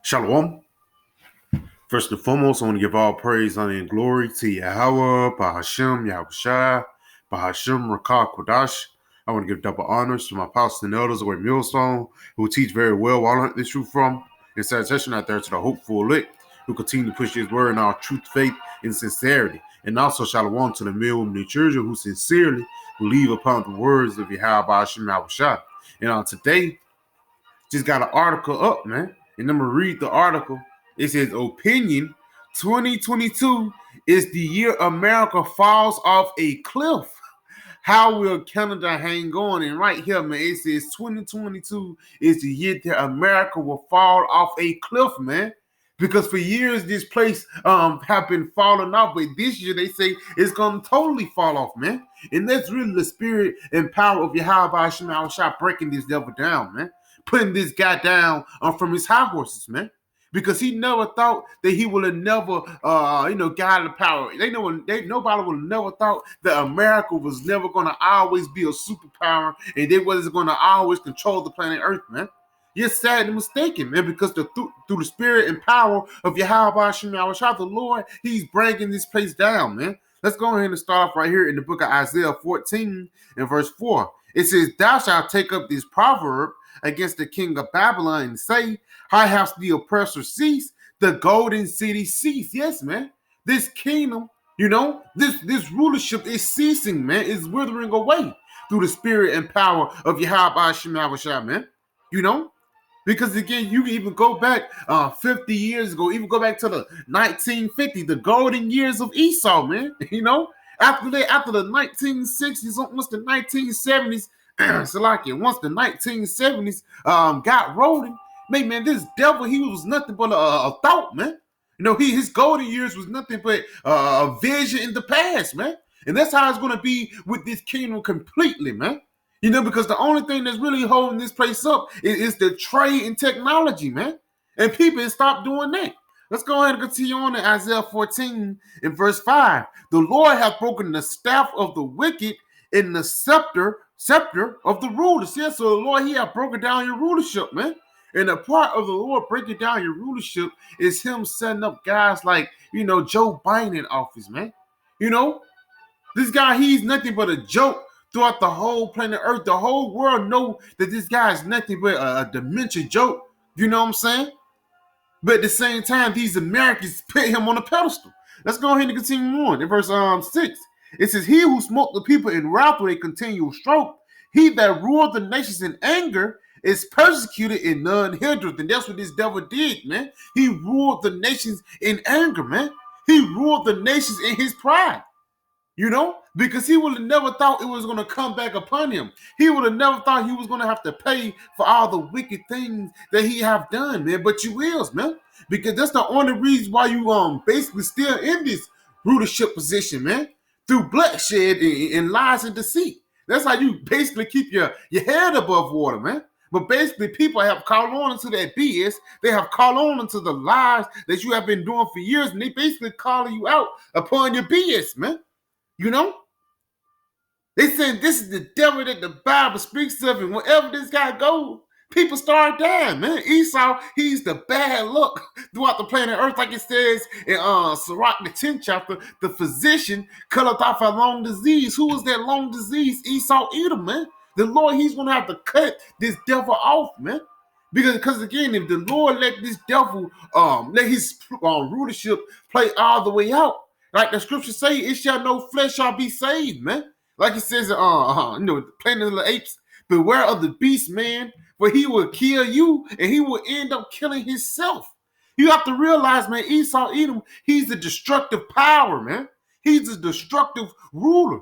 Shalom. First and foremost, I want to give all praise, honor, and glory to Yahweh, Bahashem, Yahushua, Bahashem, Rakah, Kodash. I want to give double honors to my apostles and elders of Millstone, who teach very well while I learn this truth from, and salutation out there to the hopeful elect, who continue to push his word in our truth, faith, and sincerity. And also shalom to the mill New children who sincerely believe upon the words of Yahweh, Bahashem, Yahushua. And today, just got an article up, man. And I'm going to read the article. It says, opinion 2022 is the year America falls off a cliff. How will Canada hang on? And right here, man, it says 2022 is the year that America will fall off a cliff, man. Because for years, this place have been falling off. But this year, they say it's going to totally fall off, man. And that's really the spirit and power of Yahweh Shah breaking this devil down, man. Putting this guy down from his high horses, man. Because he never thought that he would have never, got the power. Nobody would have never thought that America was never going to always be a superpower and they wasn't going to always control the planet Earth, man. You're sad and mistaken, man, because through the spirit and power of Yahweh Shem Yahushua, the Lord, he's bringing this place down, man. Let's go ahead and start off right here in the book of Isaiah 14 and verse 4. It says, thou shalt take up this proverb against the king of Babylon and say, how has the oppressor ceased? The golden city ceased. Yes, man. This kingdom, this rulership is ceasing, man. It's withering away through the spirit and power of Yahweh Shem Yahushua, man. Because again, you can even go back 50 years ago, even go back to the 1950, the golden years of Esau, man. After the 1960s, once the 1970s, once the 1970s got rolling, man, this devil, he was nothing but a thought, man. His golden years was nothing but a vision in the past, man. And that's how it's going to be with this kingdom completely, man. Because the only thing that's really holding this place up is the trade and technology, man. And people stop doing that. Let's go ahead and continue on in Isaiah 14 and verse 5. The Lord hath broken the staff of the wicked and the scepter of the rulers. Yeah, so the Lord, he hath broken down your rulership, man. And a part of the Lord breaking down your rulership is him setting up guys like, Joe Biden in office, man. This guy, he's nothing but a joke throughout the whole planet Earth. The whole world know that this guy is nothing but a dementia joke. You know what I'm saying? But at the same time, these Americans put him on a pedestal. Let's go ahead and continue on. In verse 6, it says, he who smote the people in wrath with a continual stroke, he that ruled the nations in anger, is persecuted and none hindereth. And that's what this devil did, man. He ruled the nations in anger, man. He ruled the nations in his pride. Because he would have never thought it was going to come back upon him. He would have never thought he was going to have to pay for all the wicked things that he have done, man. But you will, man. Because that's the only reason why you basically still in this rulership position, man. Through bloodshed and lies and deceit. That's how you basically keep your head above water, man. But basically, people have called on into that BS. They have called on into the lies that you have been doing for years, and they basically calling you out upon your BS, man. They saying this is the devil that the Bible speaks of, and wherever this guy goes, people start dying, man. Esau, he's the bad luck throughout the planet Earth, like it says in Sirach, the 10th chapter. The physician cutteth off a long disease. Who is that long disease? Esau, Edom, man. The Lord, he's going to have to cut this devil off, man. Because again, if the Lord let this devil, let his rulership play all the way out, like the scriptures say, it shall no flesh shall be saved, man. Like it says, Planet of the Apes, beware of the beast, man, for he will kill you and he will end up killing himself. You have to realize, man, Esau, Edom, he's the destructive power, man. He's the destructive ruler.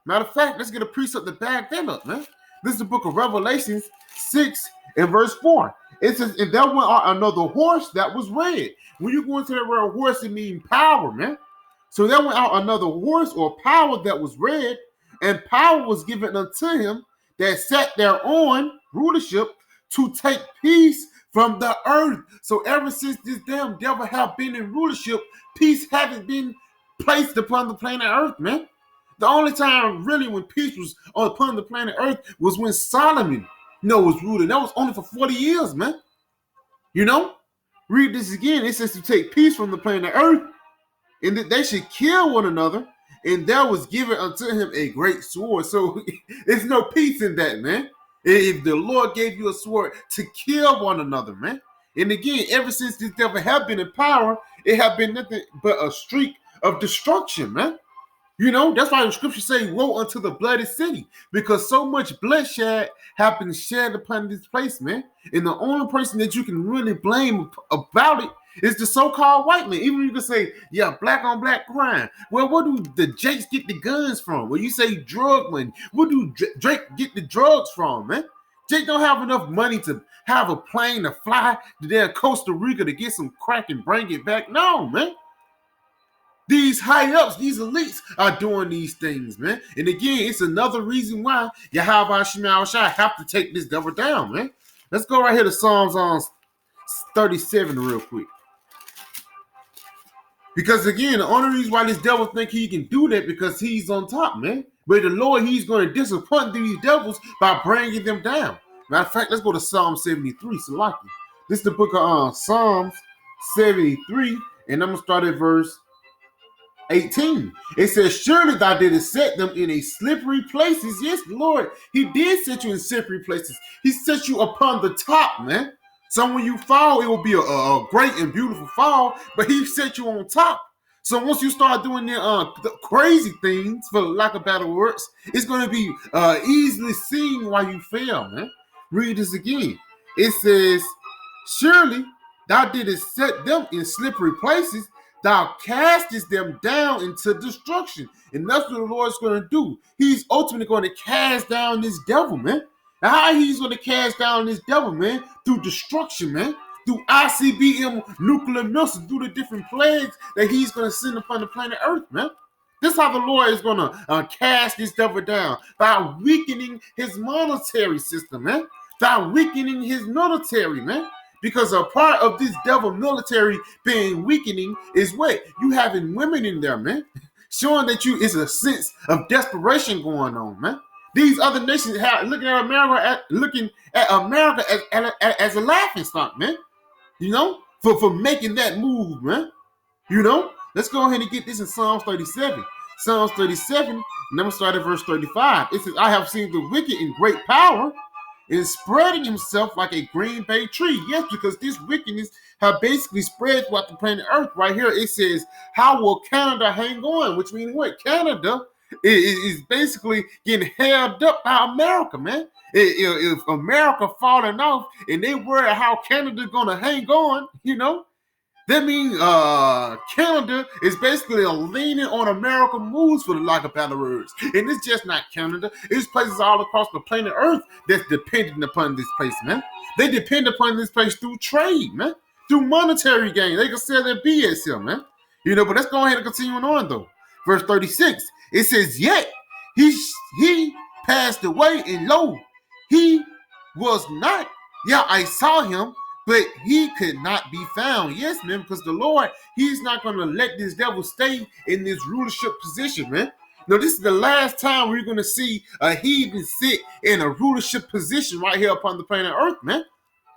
Matter of fact, let's get a precept to back that up, man. This is the book of Revelations 6 and verse 4. It says, and there went out another horse that was red. When you go into that word horse, it means power, man. So there went out another horse or power that was red, and power was given unto him that sat there on rulership to take peace from the earth. So ever since this damn devil have been in rulership, peace haven't been placed upon the planet Earth, man. The only time really when peace was upon the planet Earth was when Solomon, was ruling. That was only for 40 years, man. Read this again. It says to take peace from the planet Earth, and that they should kill one another, and there was given unto him a great sword. So there's no peace in that, man. If the Lord gave you a sword to kill one another, man. And again, ever since this devil have been in power, it have been nothing but a streak of destruction, man. You know, that's why the scriptures say, woe unto the bloody city, because so much bloodshed have been shed upon this place, man. And the only person that you can really blame about it is the so-called white man. Even you can say, yeah, black on black crime. Well, where do the Jakes get the guns from? Well, you say drug money. Where do Drake get the drugs from, man? Jake don't have enough money to have a plane to fly to there Costa Rica to get some crack and bring it back. No, man. These high-ups, these elites are doing these things, man. And again, it's another reason why Yahweh Shema Shai have to take this devil down, man. Let's go right here to Psalms 37 real quick. Because again, the only reason why this devil think he can do that because he's on top, man. But the Lord, he's going to disappoint these devils by bringing them down. Matter of fact, let's go to Psalm 73. Salaki. This is the book of Psalms 73, and I'm going to start at verse 18. It says, surely thou didst set them in a slippery places. Yes, Lord, he did set you in slippery places. He set you upon the top, man. So when you fall, it will be a great and beautiful fall, but he set you on top. So once you start doing the crazy things, for lack of better words, it's going to be easily seen why you fail, man. Read this again. It says, surely thou didst set them in slippery places. Thou castest them down into destruction. And that's what the Lord's going to do. He's ultimately going to cast down this devil, man. Now, how he's going to cast down this devil, man? Through destruction, man. Through ICBM nuclear missiles, through the different plagues that he's going to send upon the planet Earth, man. This is how the Lord is going to cast this devil down, by weakening his monetary system, man. By weakening his military, man. Because a part of this devil military being weakening is what? You having women in there, man. Showing that you is a sense of desperation going on, man. These other nations looking at America as a laughing stock, man. You know, for making that move, man. You know, let's go ahead and get this in Psalms 37. Psalms 37, and I'm going to start at verse 35. It says, I have seen the wicked in great power, and spreading himself like a green bay tree. Yes, because this wickedness have basically spread throughout the planet Earth. Right here, it says, how will Canada hang on? Which means what? Canada is basically getting held up by America, man. If America falling off and they worry how Canada gonna hang on, you know, that means Canada is basically leaning on American moves, for the lack of better words. And it's just not Canada. It's places all across the planet Earth that's dependent upon this place, man. They depend upon this place through trade, man. Through monetary gain. They can sell their BS here, man. You know, but let's go ahead and continue on, though. Verse 36, it says, yet he passed away, and lo, he was not. Yeah, I saw him, but he could not be found. Yes, man, because the Lord, he's not going to let this devil stay in this rulership position, man. No, this is the last time we're going to see a heathen sit in a rulership position right here upon the planet Earth, man.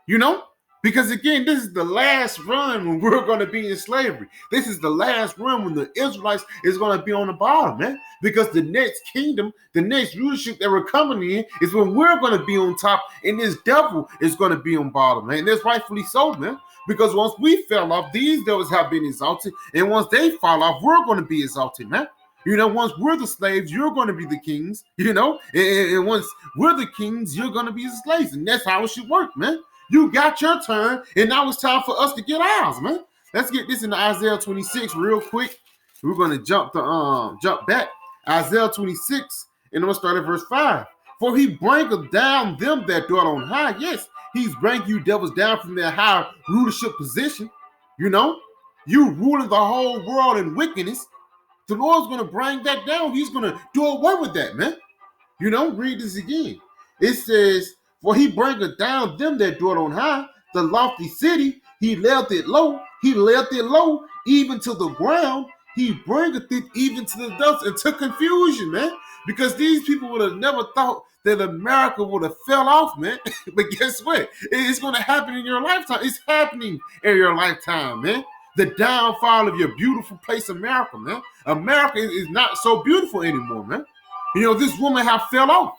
You know? Because again, this is the last run when we're going to be in slavery. This is the last run when the Israelites is going to be on the bottom, man. Because the next kingdom, the next rulership that we're coming in is when we're going to be on top, and this devil is going to be on bottom, man. And that's rightfully so, man. Because once we fell off, these devils have been exalted. And once they fall off, we're going to be exalted, man. You know, once we're the slaves, you're going to be the kings, you know. And once we're the kings, you're going to be the slaves. And that's how it should work, man. You got your turn, and now it's time for us to get ours, man. Let's get this into Isaiah 26 real quick. We're going to jump back. Isaiah 26, and I'm going to start at verse 5. For he bringeth down them that dwell on high. Yes, he's bringing you devils down from their high rulership position. You know, you ruling the whole world in wickedness. The Lord's going to bring that down. He's going to do away with that, man. You know, read this again. It says, for he bringeth down them that dwell on high, the lofty city. He left it low. He left it low, even to the ground. He bringeth it even to the dust, and to confusion, man. because these people would have never thought that America would have fell off, man. But guess what? It's going to happen in your lifetime. It's happening in your lifetime, man. The downfall of your beautiful place, America, man. America is not so beautiful anymore, man. This woman have fell off.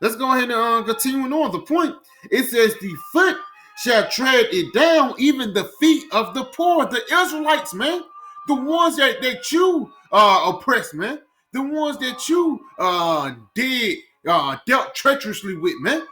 Let's go ahead and continue on. The point, it says the foot shall tread it down, even the feet of the poor. The Israelites, man. The ones that you oppressed, man. The ones that you dealt treacherously with, man.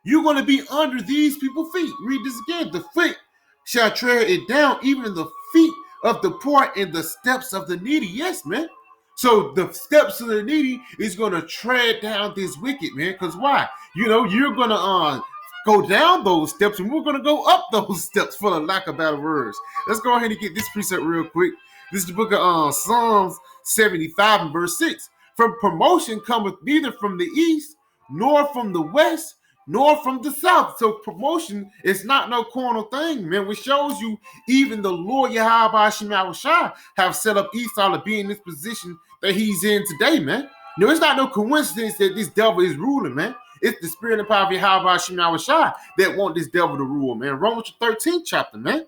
You're going to be under these people's feet. Read this again. The foot shall tread it down, even the feet of the poor and the steps of the needy. Yes, man. So the steps of the needy is going to tread down this wicked, man. Because why? You're going to go down those steps, and we're going to go up those steps, for the lack of better words. Let's go ahead and get this precept real quick. This is the book of Psalms 75 and verse 6. From promotion cometh neither from the east, nor from the west, nor from the south. So promotion is not no carnal thing, man. Which shows you even the Lord Yahweh Shai have set up Esau to be in this position that he's in today, man. It's not no coincidence that this devil is ruling, man. It's the spirit and power of Yahweh Shai that want this devil to rule, man. Romans 13th chapter, man.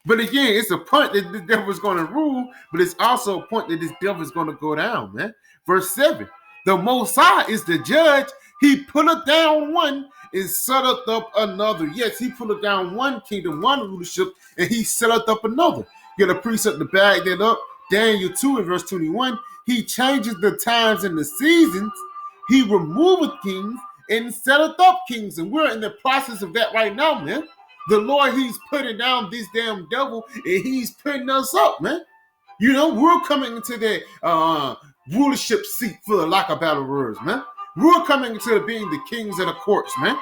But again, it's a point that the devil is going to rule, but it's also a point that this devil is going to go down, man. Verse 7. The Most High is the judge. He pulleth down one and setteth up another. Yes, he pulleth down one kingdom, one rulership, and he setteth up another. Get a precept to back that up. Daniel 2 and verse 21. He changes the times and the seasons. He removeth kings and setteth up kings. And we're in the process of that right now, man. The Lord, he's putting down this damn devil, and he's putting us up, man. We're coming into that rulership seat, for the lack of better words, man. We're coming into being the kings of the courts, man.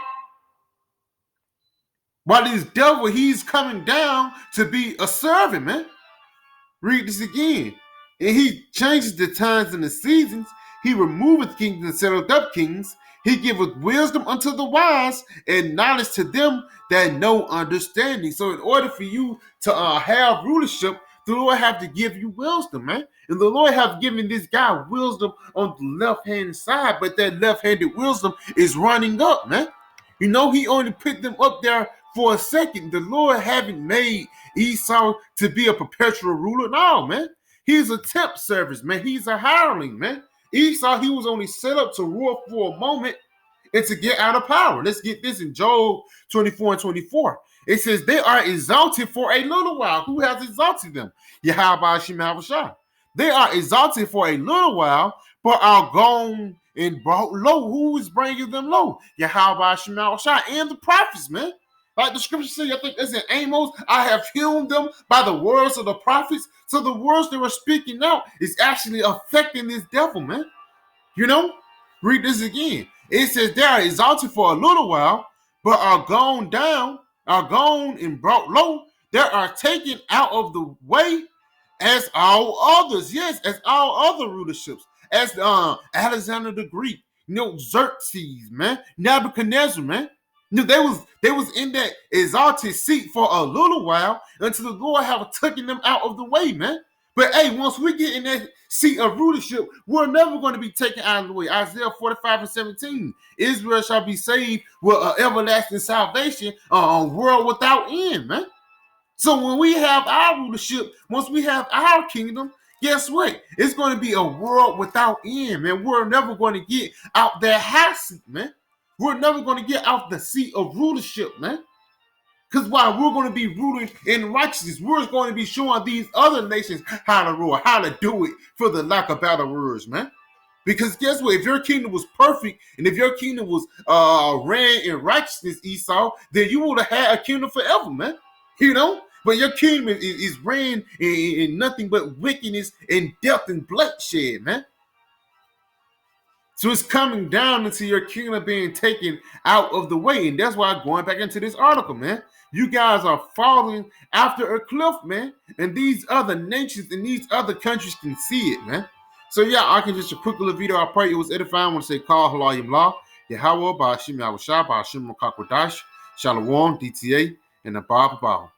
While this devil, he's coming down to be a servant, man. Read this again. And he changes the times and the seasons. He removeth kings and setteth up kings. He giveth wisdom unto the wise and knowledge to them that know understanding. So in order for you to have rulership, the Lord have to give you wisdom, man. And the Lord have given this guy wisdom on the left-hand side, but that left-handed wisdom is running up, man. He only put them up there for a second. The Lord haven't made Esau to be a perpetual ruler. No, man. He's a temp service, man. He's a hireling, man. Esau, he was only set up to rule for a moment and to get out of power. Let's get this in Job 24 and 24. It says, they are exalted for a little while. Who has exalted them? Yahweh Shai. They are exalted for a little while, but are gone and brought low. Who is bringing them low? Yahweh Shai and the prophets, man. Like the scripture says, I think it's in Amos, I have healed them by the words of the prophets. So the words they were speaking out is actually affecting this devil, man. Read this again. It says they are exalted for a little while, but are gone and brought low. They are taken out of the way as all others. Yes, as all other rulerships. As Alexander the Greek, Xerxes, man, Nebuchadnezzar, man. They was in that exalted seat for a little while until the Lord have taken them out of the way, man. But hey, once we get in that seat of rulership, we're never going to be taken out of the way. Isaiah 45 and 17. Israel shall be saved with everlasting salvation, world without end, man. So when we have our rulership, once we have our kingdom, guess what? It's going to be a world without end, man. We're never going to get out that high seat, man. We're never going to get out the seat of rulership, man. Because while we're going to be ruling in righteousness, we're going to be showing these other nations how to rule, how to do it, for the lack of better words, man. Because guess what? If your kingdom was perfect and if your kingdom was ran in righteousness, Esau, then you would have had a kingdom forever, man. But your kingdom is ran in nothing but wickedness and death and bloodshed, man. So it's coming down into your kingdom being taken out of the way. And that's why going back into this article, man, you guys are falling after a cliff, man. And these other nations and these other countries can see it, man. So yeah, I can just a quick little video. I pray it was edifying. I want to say call halayim la. Yahweh, Ba'ashim Yahushua, Ba'ashim Makakwadash, Shalom, DTA, and the Abba.